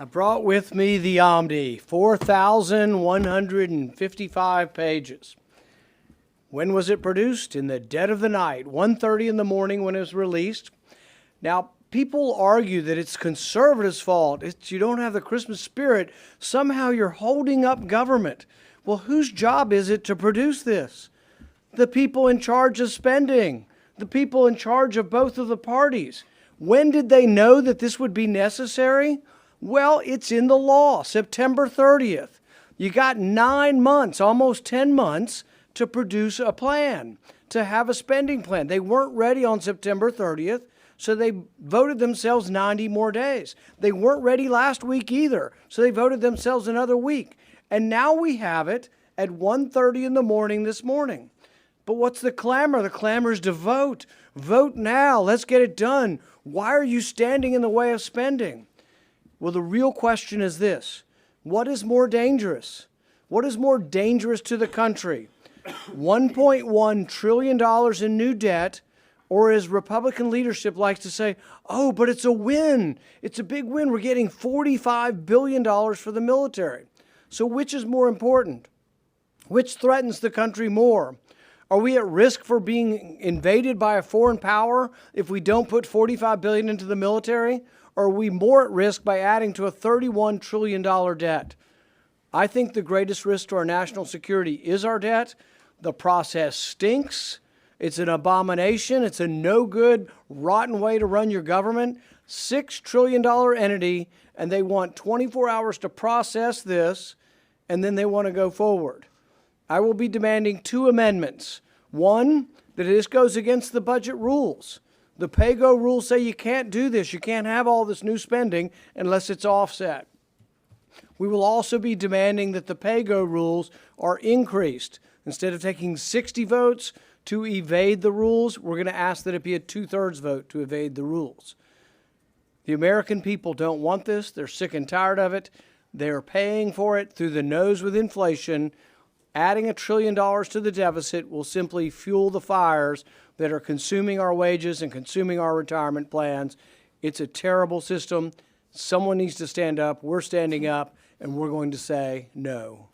I brought with me the Omni, 4,155 pages. When was it produced? In the dead of the night, 1:30 in the morning when it was released. Now, people argue that it's conservatives' fault. You don't have the Christmas spirit. Somehow you're holding up government. Well, whose job is it to produce this? The people in charge of spending, the people in charge of both of the parties. When did they know that this would be necessary? Well, it's in the law, September 30th. You got 9 months, almost 10 months, to produce a plan, to have a spending plan. They weren't ready on September 30th, so they voted themselves 90 more days. They weren't ready last week either, so they voted themselves another week. And now we have it at 1:30 in the morning this morning. But what's the clamor? The clamor is to vote. Vote now. Let's get it done. Why are you standing in the way of spending? Well, the real question is this. What is more dangerous? What is more dangerous to the country? $1.1 trillion in new debt, or as Republican leadership likes to say, oh, but it's a win. It's a big win. We're getting $45 billion for the military. So which is more important? Which threatens the country more? Are we at risk for being invaded by a foreign power if we don't put $45 billion into the military? Or are we more at risk by adding to a $31 trillion debt? I think the greatest risk to our national security is our debt. The process stinks. It's an abomination. It's a no-good, rotten way to run your government. $6 trillion entity, and they want 24 hours to process this, and then they want to go forward. I will be demanding 2 amendments. One, that this goes against the budget rules. The pay-go rules say you can't do this. You can't have all this new spending unless it's offset. We will also be demanding that the pay-go rules are increased. Instead of taking 60 votes to evade the rules, we're going to ask that it be a 2/3 vote to evade the rules. The American people don't want this. They're sick and tired of it. They're paying for it through the nose with inflation. Adding $1 trillion to the deficit will simply fuel the fires that are consuming our wages and consuming our retirement plans. It's a terrible system. Someone needs to stand up. We're standing up, and we're going to say no.